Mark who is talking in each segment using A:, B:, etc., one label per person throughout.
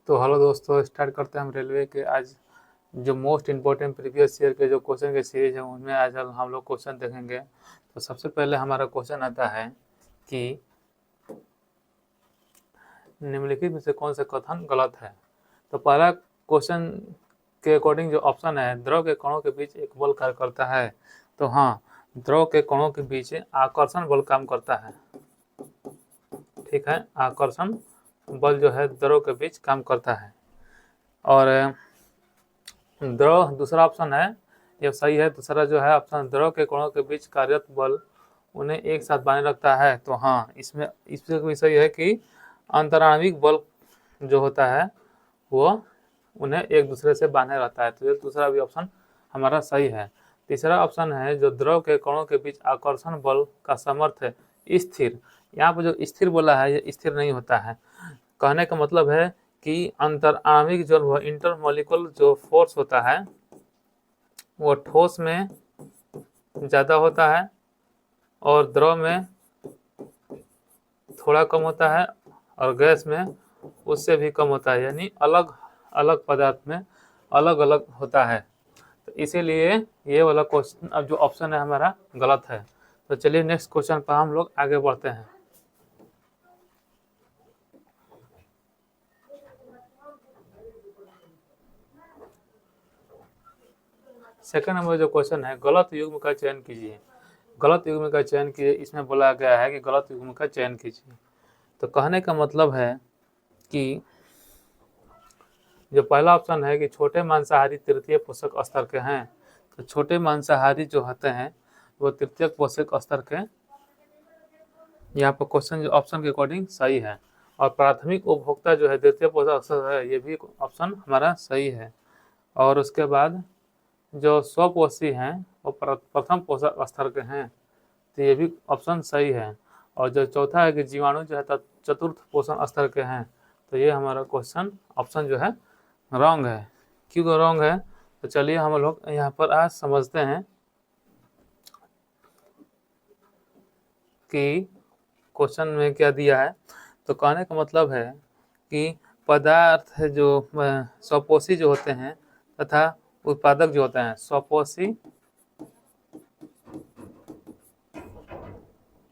A: तो हेलो दोस्तों, स्टार्ट करते हैं हम रेलवे के आज जो मोस्ट इम्पोर्टेंट प्रीवियस ईयर के जो क्वेश्चन के सीरीज है उनमें आज हम लोग क्वेश्चन देखेंगे। तो सबसे पहले हमारा क्वेश्चन आता है कि निम्नलिखित में से कौन सा कथन गलत है। तो पहला क्वेश्चन के अकॉर्डिंग जो ऑप्शन है, द्रव के कणों के बीच एक बल कार्य करता है। तो हाँ, द्रव के कणों के बीच आकर्षण बल काम करता है। ठीक है, आकर्षण बल जो है द्रव के बीच काम करता है। और द्रव दूसरा ऑप्शन है, ये सही है। दूसरा जो है ऑप्शन, द्रव के कणों के बीच कार्यरत बल उन्हें एक साथ बांधे रखता है। तो हाँ, इसमें भी सही है कि अंतराणविक बल जो होता है वो उन्हें एक दूसरे से बांधे रहता है। तो ये दूसरा भी ऑप्शन हमारा सही है। तीसरा ऑप्शन है, जो द्रव के कणों के बीच आकर्षण बल का सामर्थ्य स्थिर। यहाँ पर जो स्थिर बोला है, ये स्थिर नहीं होता है। कहने का मतलब है कि अंतराणविक जो इंटरमोलिकुलर जो फोर्स होता है वो ठोस में ज़्यादा होता है और द्रव में थोड़ा कम होता है और गैस में उससे भी कम होता है, यानी अलग अलग पदार्थ में अलग अलग होता है। तो इसीलिए ये वाला क्वेश्चन, अब जो ऑप्शन है हमारा, गलत है। तो चलिए नेक्स्ट क्वेश्चन पर हम लोग आगे बढ़ते हैं। सेकंड नंबर जो क्वेश्चन है, गलत युग्म का चयन कीजिए। गलत युग्म का चयन कीजिए, इसमें बोला गया है कि गलत युग्म का चयन कीजिए। तो कहने का मतलब है कि जो पहला ऑप्शन है कि छोटे मांसाहारी तृतीय पोषक स्तर के हैं। तो छोटे मांसाहारी जो होते हैं वो तृतीय पोषक स्तर के, यहाँ पर क्वेश्चन जो ऑप्शन के अकॉर्डिंग सही है। और प्राथमिक उपभोक्ता जो है द्वितीय पोषक स्तर है, ये भी ऑप्शन हमारा सही है। और उसके बाद जो स्वपोषी हैं वो प्रथम पोषक स्तर के हैं, तो ये भी ऑप्शन सही है। और जो चौथा है कि जीवाणु जो है चतुर्थ पोषण स्तर के हैं, तो ये हमारा क्वेश्चन ऑप्शन जो है रॉन्ग है। क्यों रॉन्ग है, तो चलिए हम लोग यहाँ पर आज समझते हैं कि क्वेश्चन में क्या दिया है। तो कहने का मतलब है कि पदार्थ जो स्वपोषी जो होते हैं तथा उत्पादक जो होते हैं, स्वपोषी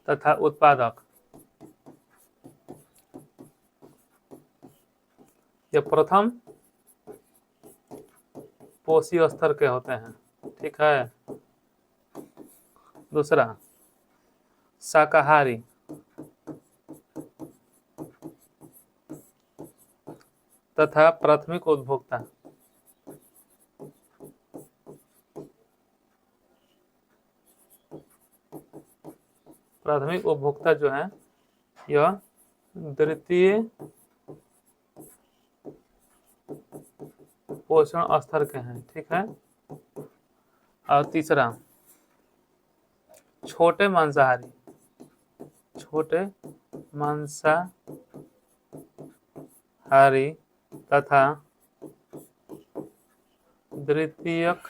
A: तथा उत्पादक, ये प्रथम पोषी स्तर के होते हैं। ठीक है। दूसरा, शाकाहारी तथा प्राथमिक उपभोक्ता। प्राथमिक उपभोक्ता जो है यह द्वितीय पोषण स्तर के हैं। ठीक है। और तीसरा, छोटे मांसाहारी, छोटे मांसाहारी तथा द्वितीयक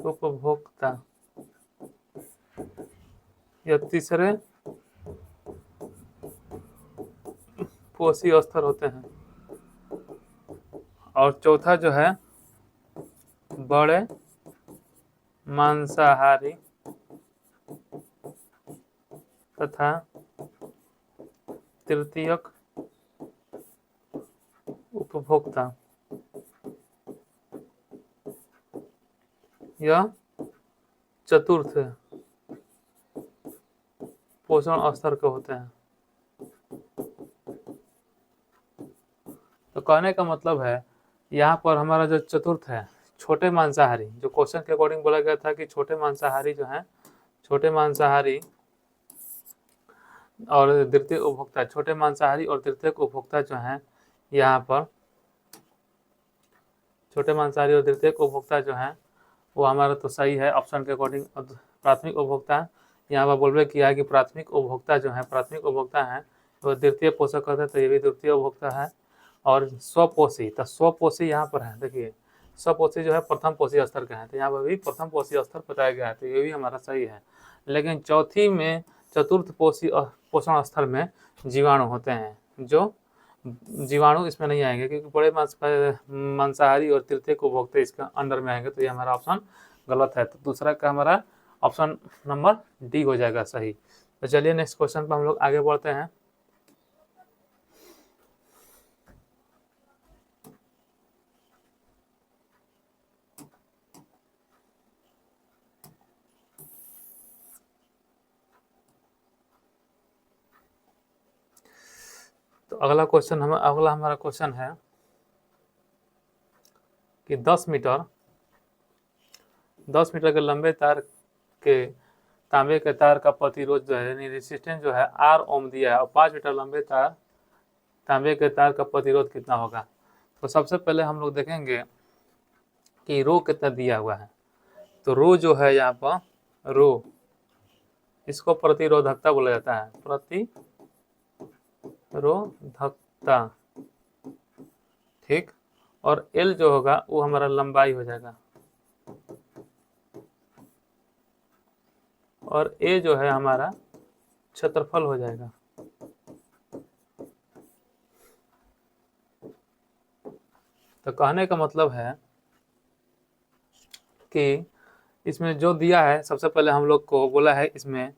A: उपभोक्ता, यह तीसरे पोषी स्तर होते हैं। और चौथा जो है, बड़े मांसाहारी तथा तृतीयक उपभोक्ता, यह चतुर्थ पोषण स्तर के होते हैं। तो कहने का मतलब है, यहाँ पर हमारा जो चतुर्थ है, छोटे मांसाहारी, जो क्वेश्चन के अकॉर्डिंग बोला गया था कि छोटे मांसाहारी जो है, छोटे मांसाहारी और द्वितीय उपभोक्ता, छोटे मांसाहारी और तृतीय उपभोक्ता जो हैं, यहाँ पर छोटे मांसाहारी और द्वितीय उपभोक्ता जो हैं वो हमारा तो सही है ऑप्शन के अकॉर्डिंग। प्राथमिक उपभोक्ता, यहाँ पर बोलबे किया है कि प्राथमिक उपभोक्ता जो है, प्राथमिक उपभोक्ता है वो द्वितीय पोषक होता है, तो ये भी द्वितीय उपभोक्ता है। और स्वपोषी, तो स्वपोषी यहाँ पर है, देखिए स्वपोषी जो है प्रथम पोषी स्तर के हैं, तो यहाँ पर भी प्रथम पोषी स्तर बताया गया है, तो ये भी हमारा सही है। लेकिन चौथी में चतुर्थ पोषी पोषण स्थल में जीवाणु होते हैं, जो जीवाणु इसमें नहीं आएंगे क्योंकि बड़े मांसाहारी और तृतीयक उपभोक्ता इसका अंडर में आएंगे। तो ये हमारा ऑप्शन गलत है। तो दूसरा का हमारा ऑप्शन नंबर डी हो जाएगा सही। तो चलिए नेक्स्ट क्वेश्चन पर हम लोग आगे बढ़ते हैं। तो अगला हमारा क्वेश्चन है कि 10 मीटर के लंबे तार के तांबे के तार का प्रतिरोध जो है यानी रेजिस्टेंस जो है R ओम दिया है और 5 मीटर लंबे तांबे के तार का प्रतिरोध कितना होगा। तो सबसे पहले हम लोग देखेंगे कि रो कितना दिया हुआ है। तो रो जो है यहाँ पर रो, इसको प्रतिरोधकता बोला जाता है, प्रतिरोधकता, ठीक। और L जो होगा वो हमारा लंबाई हो जाएगा और A जो है हमारा क्षेत्रफल हो जाएगा। तो कहने का मतलब है कि इसमें जो दिया है, सबसे पहले हम लोग को बोला है इसमें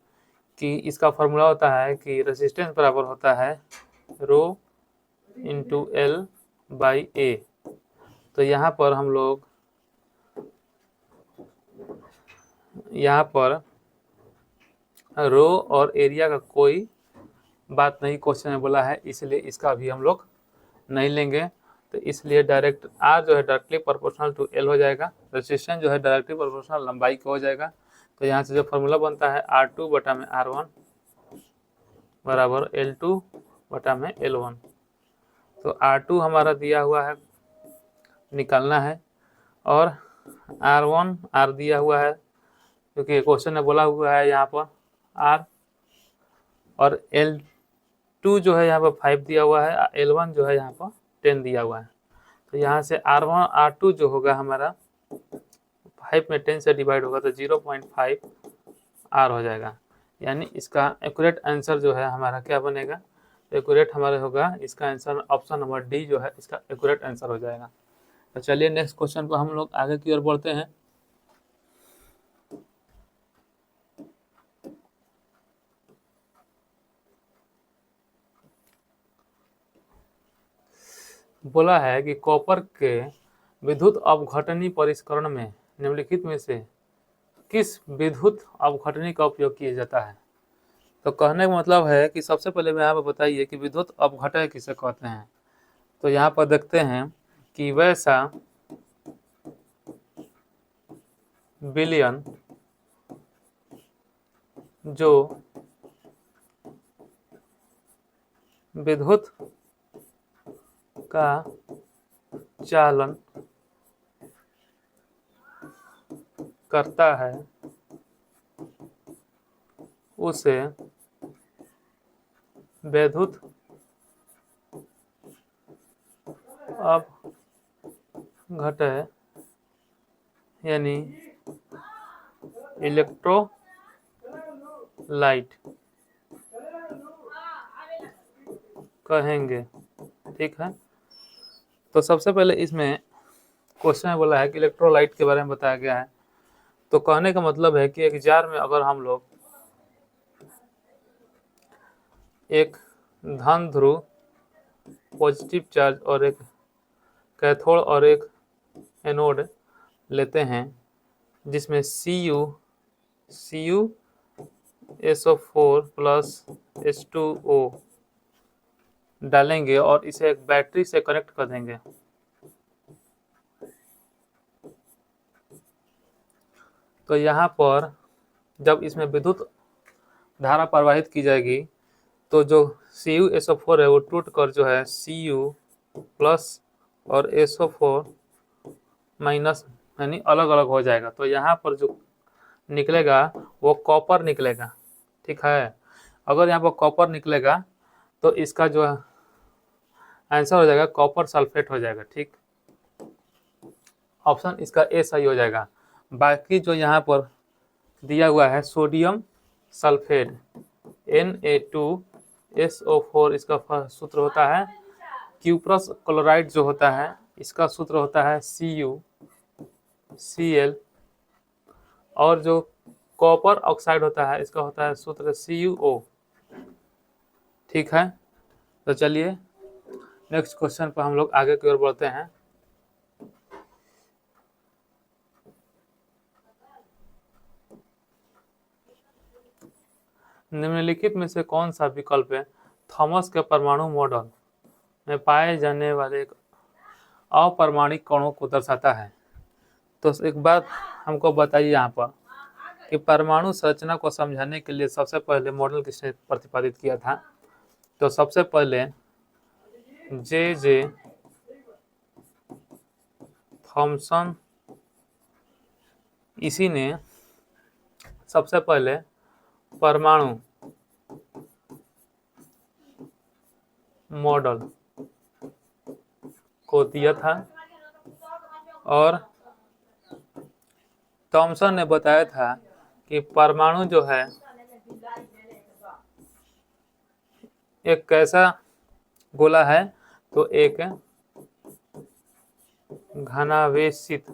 A: कि इसका फॉर्मूला होता है कि रेजिस्टेंस बराबर होता है rho into L by A। तो यहाँ पर हम लोग रो और एरिया का कोई बात नहीं क्वेश्चन में बोला है, इसलिए इसका भी हम लोग नहीं लेंगे। तो इसलिए डायरेक्ट R जो है डायरेक्टली प्रोपोर्शनल टू L हो जाएगा, रेजिस्टेंस जो है डायरेक्टली प्रोपोर्शनल लंबाई का हो जाएगा। तो यहाँ से जो फॉर्मूला बनता है R2 बटा में R1 बराबर L2 बटा में L1। तो R2 हमारा दिया हुआ है, निकालना है, और R1 R दिया हुआ है क्योंकि क्वेश्चन में बोला हुआ है यहाँ पर R, और L2 जो है यहाँ पर 5 दिया हुआ है, L1 जो है यहाँ पर 10 दिया हुआ है। तो यहाँ से R2 जो होगा हमारा 5 में 10 से डिवाइड होगा तो 0.5 R हो जाएगा। यानी इसका एक्यूरेट आंसर जो है हमारा क्या बनेगा, एक्यूरेट हमारा होगा इसका आंसर ऑप्शन नंबर डी जो है इसका एक्यूरेट आंसर हो जाएगा। तो चलिए नेक्स्ट क्वेश्चन पर हम लोग आगे की ओर बढ़ते हैं। बोला है कि कॉपर के विद्युत अपघटनी परिष्करण में निम्नलिखित में से किस विद्युत अपघटनी का उपयोग किया जाता है। तो कहने का मतलब है कि सबसे पहले मैं यहाँ पर बताइए कि विद्युत अपघटन किसे कहते हैं। तो यहाँ पर देखते हैं कि वैसा विलयन जो विद्युत का चालन करता है उसे विद्युत अपघटन यानी इलेक्ट्रोलाइट कहेंगे, ठीक है। तो सबसे पहले इसमें क्वेश्चन में बोला है कि इलेक्ट्रोलाइट के बारे में बताया गया है। तो कहने का मतलब है कि एक जार में अगर हम लोग एक धन ध्रुव पॉजिटिव चार्ज और एक कैथोड और एक एनोड लेते हैं जिसमें CuSO4 प्लस H2O डालेंगे और इसे एक बैटरी से कनेक्ट कर देंगे। तो यहाँ पर जब इसमें विद्युत धारा प्रवाहित की जाएगी तो जो CuSO4 है वो टूट कर जो है Cu प्लस और SO4 माइनस यानी अलग अलग हो जाएगा। तो यहाँ पर जो निकलेगा वो कॉपर निकलेगा, ठीक है। अगर यहाँ पर कॉपर निकलेगा तो इसका जो आंसर हो जाएगा कॉपर सल्फेट हो जाएगा, ठीक। ऑप्शन इसका ए सही हो जाएगा। बाकी जो यहाँ पर दिया हुआ है सोडियम सल्फेट Na2SO4 इसका सूत्र होता है। क्यूप्रस क्लोराइड जो होता है इसका सूत्र होता है CuCl। और जो कॉपर ऑक्साइड होता है इसका होता है सूत्र CuO। ठीक है, तो चलिए नेक्स्ट क्वेश्चन पर हम लोग आगे की ओर बढ़ते हैं। निम्नलिखित में से कौन सा विकल्प है थॉमस के परमाणु मॉडल में पाए जाने वाले अपारमाणिक कणों को दर्शाता है? तो एक बात हमको बताइए यहाँ पर कि परमाणु संरचना को समझाने के लिए सबसे पहले मॉडल किसने प्रतिपादित किया था? तो सबसे पहले J.J. थॉमसन, इसी ने सबसे पहले परमाणु मॉडल को दिया था। और थॉमसन ने बताया था कि परमाणु जो है एक कैसा गोला है, तो एक घनावेशित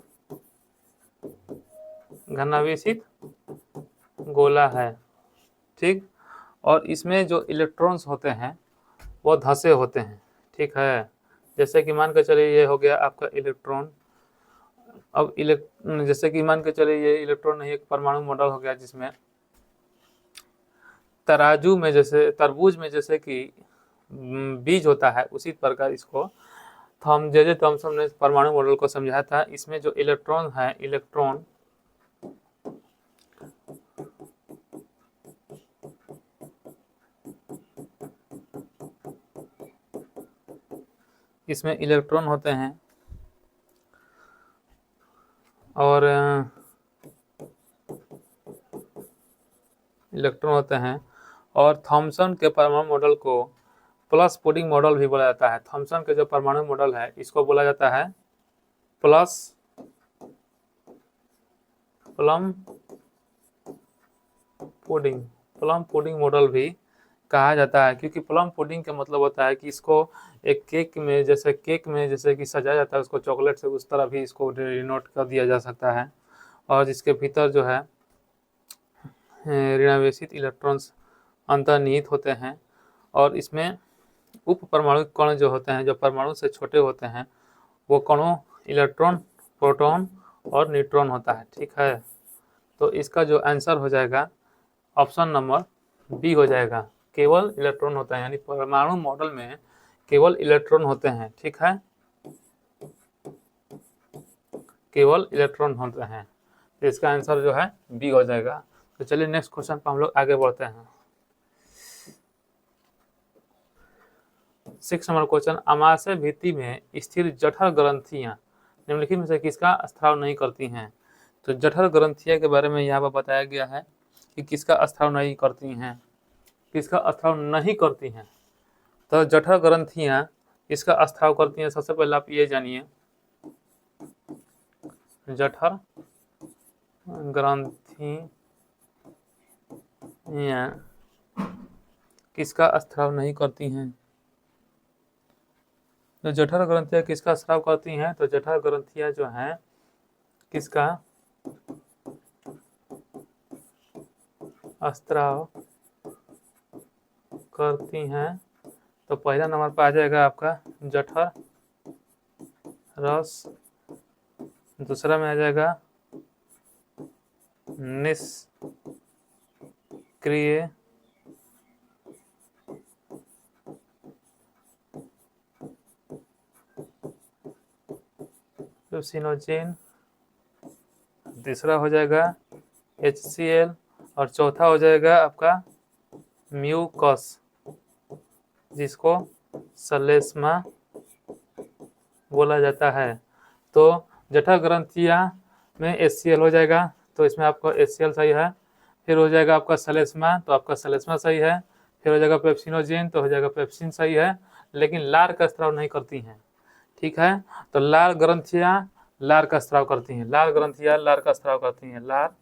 A: गोला है। ठीक, और इसमें जो इलेक्ट्रॉन्स होते हैं वो धंसे होते हैं। ठीक है, जैसे कि मान के चलिए ये हो गया आपका इलेक्ट्रॉन। अब जैसे कि मान के चलिए ये इलेक्ट्रॉन नहीं, एक परमाणु मॉडल हो गया जिसमें तराजू में जैसे तरबूज में जैसे कि बीज होता है, उसी प्रकार इसको J.J. थॉमसन ने परमाणु मॉडल को समझाया था। इसमें जो इलेक्ट्रॉन है, इलेक्ट्रॉन इसमें इलेक्ट्रॉन होते हैं और थॉमसन के परमाणु मॉडल को प्लस पुडिंग मॉडल भी बोला जाता है। थॉमसन के जो परमाणु मॉडल है इसको बोला जाता है प्लम पुडिंग मॉडल भी कहा जाता है, क्योंकि प्लम पुडिंग का मतलब होता है कि इसको एक केक में जैसे कि सजाया जाता है, उसको चॉकलेट से उस तरह भी इसको डिनोट कर दिया जा सकता है। और जिसके भीतर जो है ऋणावेशित इलेक्ट्रॉन्स अंतर्निहित होते हैं। और इसमें उप परमाणु कण जो होते हैं, जो परमाणु से छोटे होते हैं, वो कणों इलेक्ट्रॉन, प्रोटॉन और न्यूट्रॉन होता है। ठीक है, तो इसका जो आंसर हो जाएगा ऑप्शन नंबर बी हो जाएगा। केवल इलेक्ट्रॉन होता है, यानी परमाणु मॉडल में केवल इलेक्ट्रॉन होते हैं। ठीक है, केवल इलेक्ट्रॉन होते हैं, तो इसका आंसर जो है बी हो जाएगा। तो चलिए नेक्स्ट क्वेश्चन पर हम लोग आगे बढ़ते हैं। 6 नंबर क्वेश्चन, आमाशय भित्ति में स्थिर जठर ग्रंथियां निम्नलिखित में से किसका स्राव नहीं करती हैं? तो जठर ग्रंथियां के बारे में यहाँ पर बताया गया है कि किसका स्राव नहीं करती हैं, किसका स्राव नहीं करती हैं। तो जठर ग्रंथियां इसका स्राव करती हैं। सबसे पहले आप ये जानिए, जठर ग्रंथियां किसका स्राव नहीं करती हैं? तो जठर ग्रंथियां किसका स्राव करती हैं? तो जठर ग्रंथियां जो हैं किसका स्राव करती हैं? तो पहला नंबर पर आ जाएगा आपका जठर रस, दूसरा में आ जाएगा निष्क्रिय सिनोजेन, तीसरा हो जाएगा HCl और चौथा हो जाएगा आपका म्यूकस, जिसको सलेस्मा बोला जाता है। तो जठर ग्रंथियां में HCl हो जाएगा, तो इसमें आपका HCl सही है। फिर हो जाएगा आपका सलेस्मा, तो आपका सलेस्मा सही है। फिर हो जाएगा पेप्सिनोजेन, तो हो जाएगा पेप्सिन सही है। लेकिन लार का स्राव नहीं करती हैं। ठीक है, तो लार ग्रंथियां लार का स्राव करती हैं। लार ग्रंथियां लार का स्राव करती हैं। लार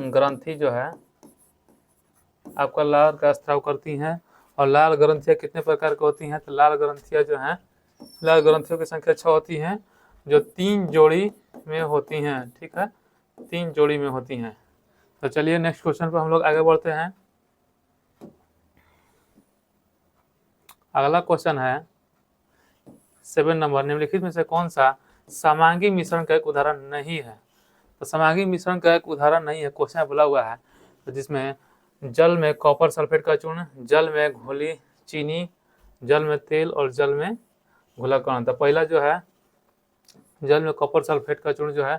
A: ग्रंथि जो है आपका लाल का स्राव करती हैं। और लाल ग्रंथियाँ कितने प्रकार की होती हैं? तो लाल ग्रंथियाँ जो हैं, लाल ग्रंथियों की संख्या 6 होती हैं, जो 3 जोड़ी में होती हैं। ठीक है, 3 जोड़ी में होती हैं। तो चलिए नेक्स्ट क्वेश्चन पर हम लोग आगे बढ़ते हैं। अगला क्वेश्चन है 7 नंबर, निम्नलिखित में से कौन सा समांगी मिश्रण का एक उदाहरण नहीं है? तो समांगी मिश्रण का एक उदाहरण नहीं है, क्वेश्चन बोला हुआ है तो जिसमें जल में कॉपर सल्फेट का चूर्ण, जल में घोली चीनी, जल में तेल और जल में घोला कण। तो पहला जो है जल में कॉपर सल्फेट का चूर्ण जो है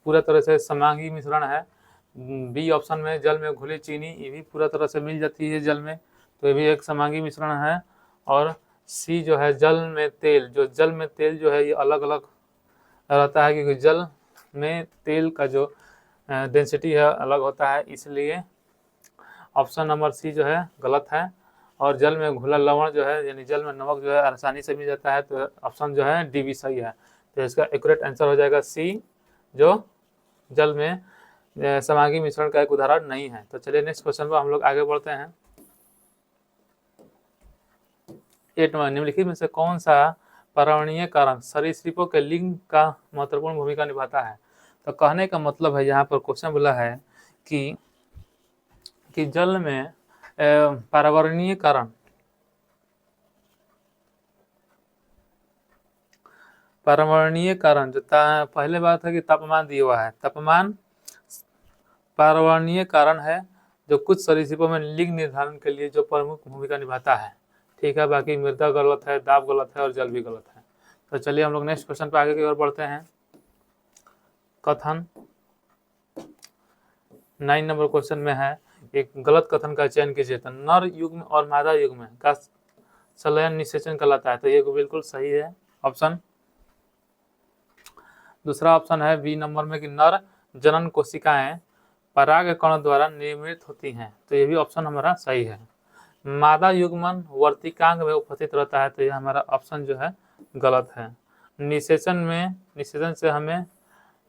A: पूरा तरह से समांगी मिश्रण है। बी ऑप्शन में जल में घुली चीनी, ये भी पूरा तरह से मिल जाती है जल में, तो ये भी एक समांगी मिश्रण है। और सी जो है जल में तेल, जो जल में तेल जो है ये अलग अलग रहता है, क्योंकि जल में तेल का जो डेंसिटी है अलग होता है, इसलिए ऑप्शन नंबर सी जो है गलत है। और जल में घुला लवण जो है, यानी जल में नमक जो है आसानी से मिल जाता है, तो ऑप्शन जो है डी भी सही है। तो इसका एक्यूरेट आंसर हो जाएगा सी, जो जल में समांगी मिश्रण का एक उदाहरण नहीं है। तो चलिए नेक्स्ट क्वेश्चन पर हम लोग आगे बढ़ते हैं। 8 में निम्नलिखित में से कौन सा पर्यावरणीय कारक सरीसृपों के लिंग का महत्वपूर्ण भूमिका निभाता है? तो कहने का मतलब है, यहाँ पर क्वेश्चन बोला है कि जल में पर्यावरणीय कारण, पर्यावरणीय कारण जो पहले बात है कि तापमान दिया हुआ है, तापमान पर्यावरणीय कारण है जो कुछ सरीसृपों में लिंग निर्धारण के लिए जो प्रमुख भूमिका निभाता है। ठीक है, बाकी मृदा गलत है, दाब गलत है और जल भी गलत है। तो चलिए हम लोग नेक्स्ट क्वेश्चन पर आगे की ओर बढ़ते हैं। कथन 9 नंबर क्वेश्चन में है, एक गलत कथन का चयन कीजिए। तो नर युग्म और मादा युग्म का संलयन निषेचन कहलाता है, तो ये बिल्कुल सही है ऑप्शन। दूसरा ऑप्शन है बी नंबर में कि नर जनन कोशिकाएं पराग कण द्वारा निर्मित होती हैं, तो ये भी ऑप्शन हमारा सही है। मादा युग्मन वर्तिकांग में उपस्थित रहता है, तो यह हमारा ऑप्शन जो है गलत है। निषेचन से हमें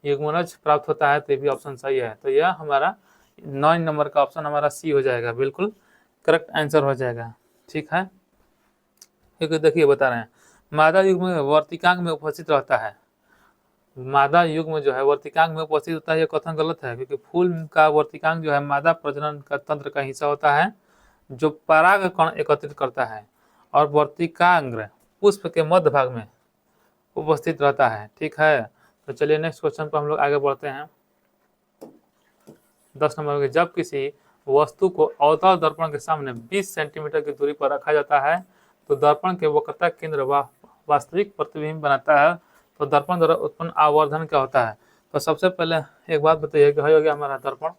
A: युग्मनज प्राप्त होता है, तो ये भी ऑप्शन सही है। तो यह हमारा 9 नंबर का ऑप्शन हमारा सी हो जाएगा, बिल्कुल करेक्ट आंसर हो जाएगा। ठीक है, क्योंकि देखिए बता रहे हैं मादा युग्म वर्तिकांग में उपस्थित रहता है, मादा युग्म जो है वर्तिकांग में उपस्थित होता है, यह कथन गलत है, क्योंकि फूल का वर्तिकांग जो है मादा प्रजनन का तंत्र का हिस्सा होता है, जो पराग कण एकत्रित करता है, और वर्तिकांग पुष्प के मध्य भाग में उपस्थित रहता है। ठीक है, तो चलिए नेक्स्ट क्वेश्चन पर हम लोग आगे बढ़ते हैं। 10 नंबर के, जब किसी वस्तु को अवतल दर्पण के सामने 20 सेंटीमीटर की दूरी पर रखा जाता है तो दर्पण के वक्रता केंद्र वास्तविक प्रतिबिंब बनाता है, तो दर्पण द्वारा उत्पन्न आवर्धन क्या होता है? तो सबसे पहले एक बात बताइए कि हो गया हमारा दर्पण,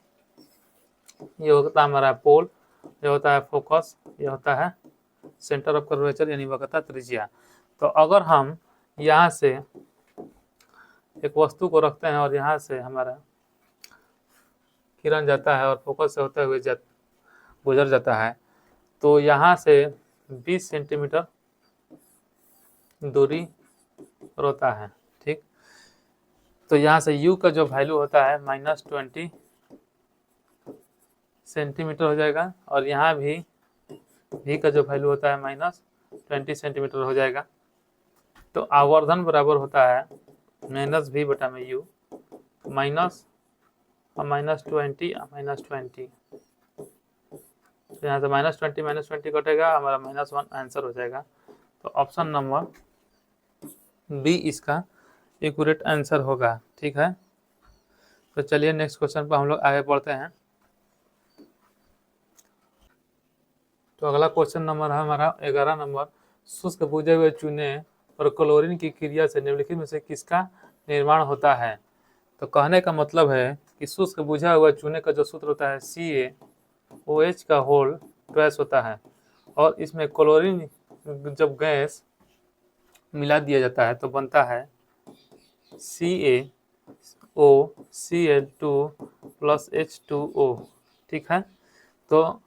A: ये होता है हमारा पोल, ये होता है फोकस, ये होता है सेंटर ऑफ कर्वेचर यानी वक्रता त्रिज्या। तो अगर हम यहाँ से एक वस्तु को रखते हैं और यहाँ से हमारा किरण जाता है और फोकस से होते हुए गुजर जाता है, तो यहाँ से 20 सेंटीमीटर दूरी रहता है। ठीक, तो यहाँ से u का जो वैल्यू होता है -20 सेंटीमीटर हो जाएगा, और यहाँ भी v का जो वैल्यू होता है -20 सेंटीमीटर हो जाएगा। तो आवर्धन बराबर होता है -v बटा में u, माइनस और -20 -20, तो यहाँ से -20 कटेगा, हमारा -1 आंसर हो जाएगा। तो ऑप्शन नंबर बी इसका एक्यूरेट आंसर होगा। ठीक है, तो चलिए नेक्स्ट क्वेश्चन पर हम लोग आगे बढ़ते हैं। तो अगला क्वेश्चन नंबर है हमारा 11 नंबर, शुष्क भुजे हुए चूने और क्लोरीन की क्रिया से निम्नलिखित में से किसका निर्माण होता है? तो कहने का मतलब है कि शुष्क बुझा हुआ चूने का जो सूत्र होता है CaOH का होल ट्वाइस होता है, और इसमें क्लोरीन जब गैस मिला दिया जाता है तो बनता है CaOCl2 + H2O। ठीक है, तो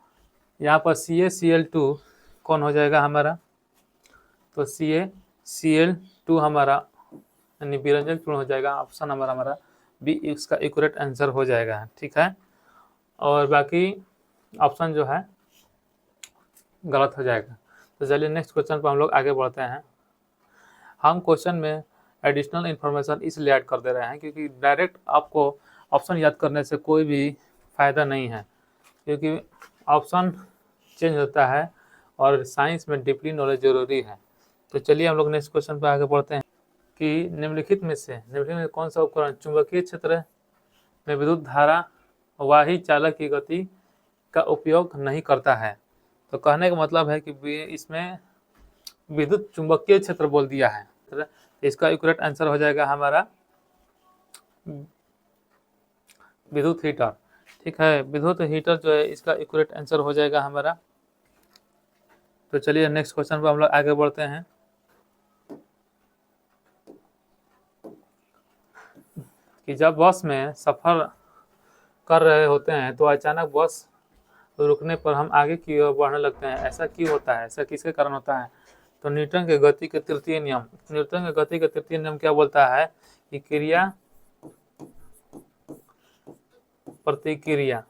A: यहाँ पर CaCl2 कौन हो जाएगा हमारा? तो CaCl2 हमारा यानी विरंजक चूर्ण हो जाएगा। ऑप्शन नंबर हमारा बी इसका एक्यूरेट आंसर हो जाएगा। ठीक है, और बाकी ऑप्शन जो है गलत हो जाएगा। तो चलिए नेक्स्ट क्वेश्चन पर हम लोग आगे बढ़ते हैं। हम क्वेश्चन में एडिशनल इन्फॉर्मेशन इसलिए ऐड कर दे रहे हैं क्योंकि डायरेक्ट आपको ऑप्शन याद करने से कोई भी फ़ायदा नहीं है, क्योंकि ऑप्शन चेंज होता है और साइंस में डीपली नॉलेज जरूरी है। तो चलिए हम लोग नेक्स्ट क्वेश्चन पर आगे बढ़ते हैं कि निम्नलिखित में कौन सा उपकरण चुंबकीय क्षेत्र में विद्युत धारा वाही चालक की गति का उपयोग नहीं करता है। तो कहने का मतलब है कि इसमें विद्युत चुंबकीय क्षेत्र बोल दिया है। तो इसका एक्यूरेट आंसर हो जाएगा हमारा विद्युत हीटर। ठीक है, विद्युत हीटर जो है इसका एक्यूरेट आंसर हो जाएगा हमारा। तो चलिए नेक्स्ट क्वेश्चन पर हम लोग आगे बढ़ते हैं कि जब बस में सफ़र कर रहे होते हैं तो अचानक बस रुकने पर हम आगे की ओर बढ़ने लगते हैं, ऐसा क्यों होता है, ऐसा किसके कारण होता है? तो न्यूटन के गति के तृतीय नियम क्या बोलता है कि क्रिया प्रतिक्रिया,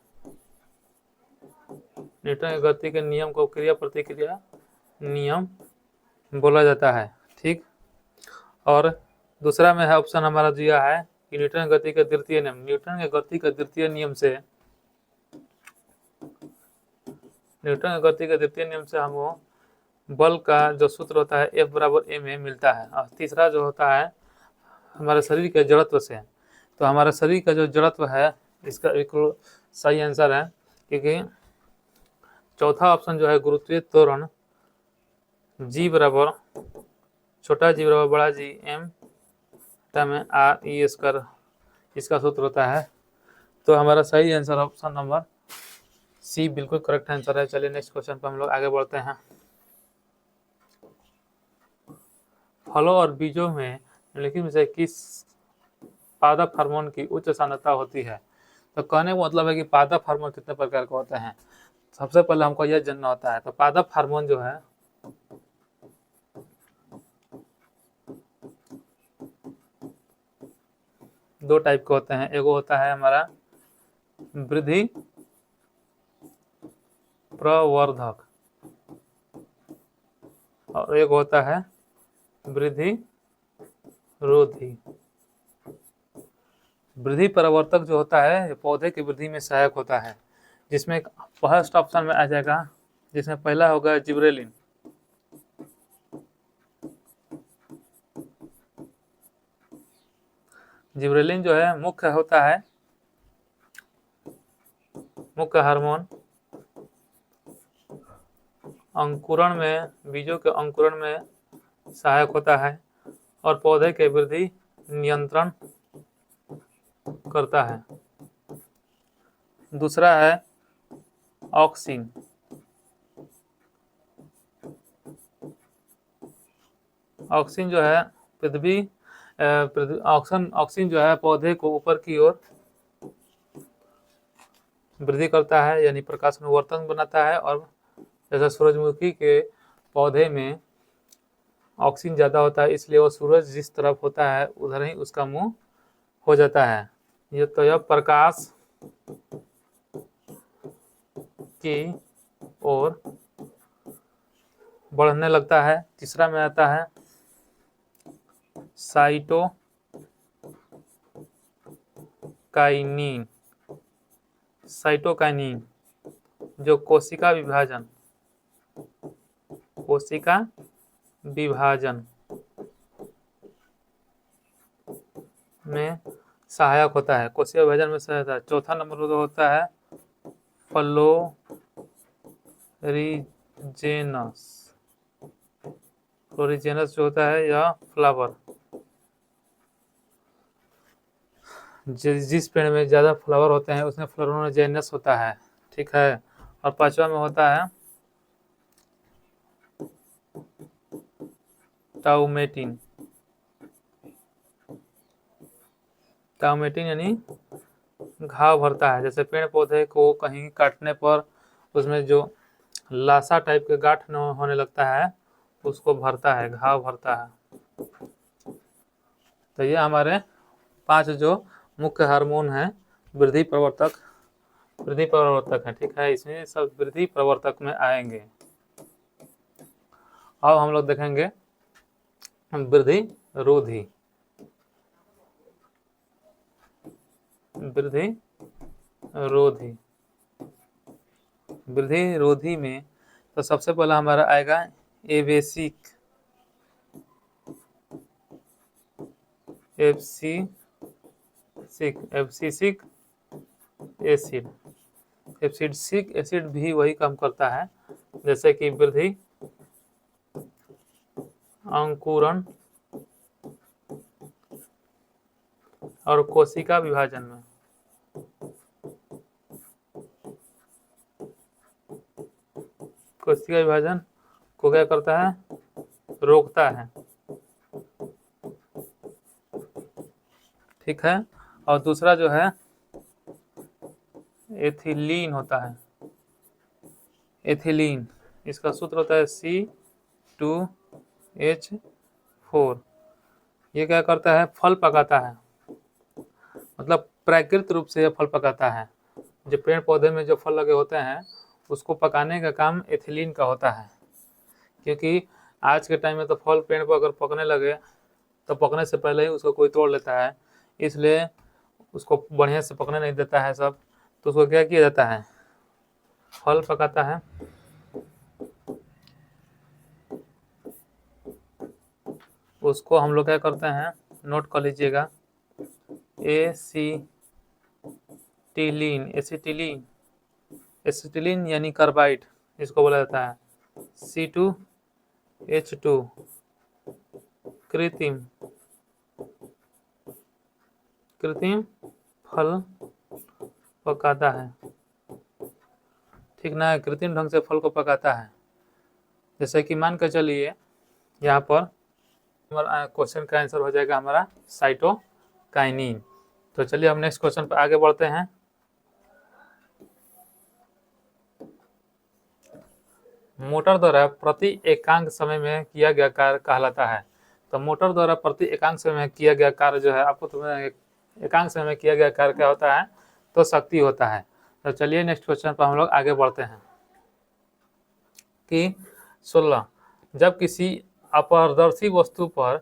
A: न्यूटन के गति के नियम को क्रिया प्रतिक्रिया नियम बोला जाता है। ठीक, और दूसरा में है ऑप्शन हमारा दिया है कि न्यूटन के गति के तृतीय नियम से हमको बल का जो सूत्र होता है F बराबर ma मिलता है। और तीसरा जो होता है हमारे शरीर के जड़त्व से। तो हमारे शरीर का जो जड़त्व है इसका बिल्कुल सही आंसर है, क्योंकि चौथा ऑप्शन जो है गुरुत्वीय त्वरण G बराबर छोटा g बराबर बड़ा G m में R/e² इसका सूत्र होता है। तो हमारा सही आंसर ऑप्शन नंबर सी बिल्कुल करेक्ट आंसर है। चलिए नेक्स्ट क्वेश्चन पर हम लोग आगे बढ़ते हैं। फलों और बीजों में निम्नलिखित में से किस पादप हार्मोन की उच्च सांद्रता होती है? तो कहने का मतलब है कि पादप हार्मोन कितने प्रकार के होते हैं। सबसे पहले हमको यह जानना होता है। तो पादप हार्मोन जो है दो टाइप के होते हैं। एगो होता है हमारा वृद्धि प्रवर्धक और एक होता है वृद्धि रोधी। वृद्धि प्रवर्तक जो होता है पौधे की वृद्धि में सहायक होता है, जिसमें फर्स्ट ऑप्शन में आ जाएगा, जिसमें पहला होगा जिब्रेलिन। जिब्रेलिन जो है मुख्य हार्मोन अंकुरण में, बीजों के अंकुरण में सहायक होता है और पौधे के वृद्धि नियंत्रण करता है। दूसरा है ऑक्सिन। ऑक्सिन जो है ऑक्सिन जो है पौधे को ऊपर की ओर वृद्धि करता है, यानी प्रकाश अनुवर्तन बनाता है। और जैसे सूरजमुखी के पौधे में ऑक्सीजन ज़्यादा होता है, इसलिए वो सूरज जिस तरफ होता है उधर ही उसका मुंह हो जाता है। ये तो यह प्रकाश की ओर बढ़ने लगता है। तीसरा में आता है साइटोकाइनिन जो कोशिका विभाजन में सहायक होता है। कोशिका विभाजन में सहायक होता है। चौथा नंबर होता है फ्लोरिजेनस जो होता है यह फ्लावर, जिस पेड़ में ज़्यादा फ्लावर होते हैं उसमें फ्लोरोजेनस होता है। ठीक है, और पांचवा में होता है टाउमेटिन यानी घाव भरता है। जैसे पेड़ पौधे को कहीं काटने पर उसमें जो लाशा टाइप के गांठ होने लगता है उसको भरता है, घाव भरता है। तो ये हमारे 5 जो मुख्य हार्मोन हैं वृद्धि प्रवर्तक है। ठीक है, इसमें सब वृद्धि प्रवर्तक में आएंगे। अब हम लोग देखेंगे वृद्धि रोधी। वृद्धि रोधी, वृद्धि रोधी में तो सबसे पहला हमारा आएगा abscisic, abscisic acid. Abscisic acid भी वही काम करता है जैसे कि वृद्धि, अंकुरण और कोशिका विभाजन में। कोशिका विभाजन को क्या करता है, रोकता है। ठीक है। और दूसरा जो है एथिलीन होता है। एथिलीन, इसका सूत्र होता है C2H4। ये क्या करता है, फल पकाता है, मतलब प्राकृतिक रूप से यह फल पकाता है। जो पेड़ पौधे में जो फल लगे होते हैं उसको पकाने का काम एथिलीन का होता है। क्योंकि आज के टाइम में तो फल पेड़ पर अगर पकने लगे तो पकने से पहले ही उसको कोई तोड़ लेता है, इसलिए उसको बढ़िया से पकने नहीं देता है सब। तो उसको क्या किया जाता है, फल पकाता है। उसको हम लोग क्या करते हैं, नोट कर लीजिएगा, एसिटिलीन। एसिटिलीन, एसिटिलीन यानी कार्बाइड इसको बोला जाता है। C2H2 कृत्रिम, कृत्रिम फल पकाता है। ठीक ना, कृत्रिम ढंग से फल को पकाता है। जैसे कि मान कर चलिए यहाँ पर क्वेश्चन का आंसर हो जाएगा हमारा साइटोकाइनिन। तो चलिए हम नेक्स्ट क्वेश्चन पर आगे बढ़ते हैं। मोटर द्वारा प्रति एकांक समय में किया गया कार्य कहलाता है। तो मोटर द्वारा प्रति एकांक समय में किया गया कार्य जो है, आपको तो एकांक समय में किया गया कार्य क्या होता है, तो शक्ति होता है। तो चलिए नेक्स्ट क्वेश्चन पर हम लोग आगे बढ़ते हैं कि 16, जब किसी अपारदर्शी वस्तु पर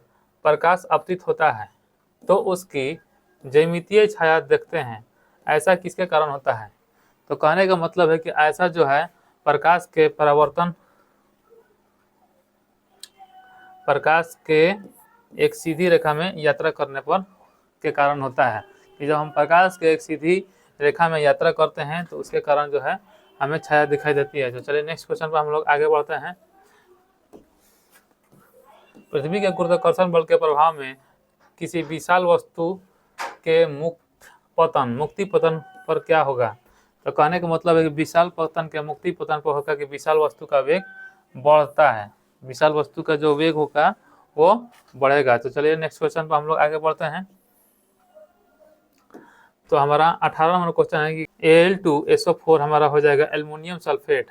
A: प्रकाश आपतित होता है तो उसकी ज्यामितीय छाया देखते हैं, ऐसा किसके कारण होता है। तो कहने का मतलब है कि ऐसा जो है प्रकाश के परावर्तन, प्रकाश के एक सीधी रेखा में यात्रा करने पर के कारण होता है। कि जब हम प्रकाश के एक सीधी रेखा में यात्रा करते हैं तो उसके कारण जो है हमें छाया दिखाई देती है। तो चलिए नेक्स्ट क्वेश्चन पर हम लोग आगे बढ़ते हैं। पृथ्वी के गुरुत्वाकर्षण बल के प्रभाव में किसी विशाल वस्तु के मुक्ति पतन पर क्या होगा। तो कहने का मतलब है कि विशाल पतन के मुक्ति पतन पर होगा कि विशाल वस्तु का वेग बढ़ता है, विशाल वस्तु का जो वेग होगा वो बढ़ेगा। तो चलिए नेक्स्ट क्वेश्चन पर हम लोग आगे बढ़ते हैं। तो हमारा 18 नंबर क्वेश्चन है कि Al2SO4 हमारा हो जाएगा एल्युमिनियम सल्फेट।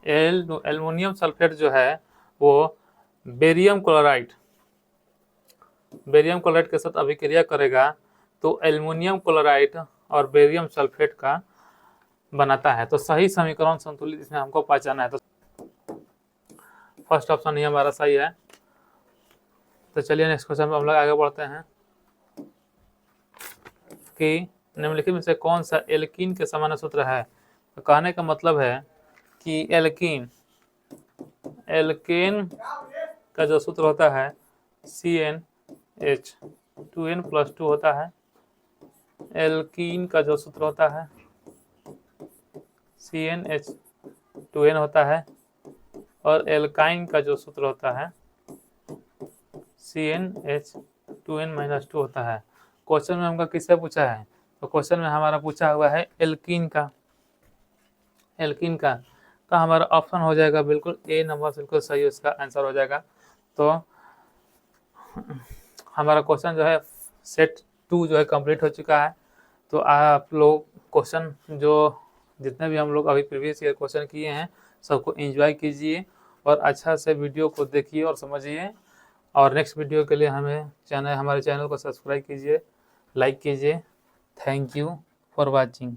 A: एल्युमिनियम सल्फेट जो है वो बेरियम क्लोराइड के साथ अभिक्रिया करेगा तो एल्युमिनियम क्लोराइड और बेरियम सल्फेट का बनाता है। तो सही समीकरण संतुलित इसमें हमको पहचाना है। तो फर्स्ट ऑप्शन ही हमारा सही है। तो चलिए नेक्स्ट क्वेश्चन पर हम लोग आगे बढ़ते हैं कि निम्नलिखित में से कौन सा एल्कीन के समान सूत्र है। तो कहने का मतलब है कि एल्केन का जो सूत्र होता है CnH2n+2 होता है। एल्कीन का जो सूत्र होता है CnH2n होता है और एल्काइन का जो सूत्र होता है CnH2n-2 होता है। क्वेश्चन में हमका किससे पूछा है, तो क्वेश्चन में हमारा पूछा हुआ है एल्कीन का। एल्कीन का तो हमारा ऑप्शन हो जाएगा बिल्कुल ए नंबर बिल्कुल सही, उसका आंसर हो जाएगा। तो हमारा क्वेश्चन जो है सेट 2 जो है कंप्लीट हो चुका है। तो आप लोग क्वेश्चन जो जितने भी हम लोग अभी प्रीवियस ईयर क्वेश्चन किए हैं सबको एंजॉय कीजिए और अच्छा से वीडियो को देखिए और समझिए। और नेक्स्ट वीडियो के लिए हमारे चैनल को सब्सक्राइब कीजिए, लाइक कीजिए। Thank you for watching.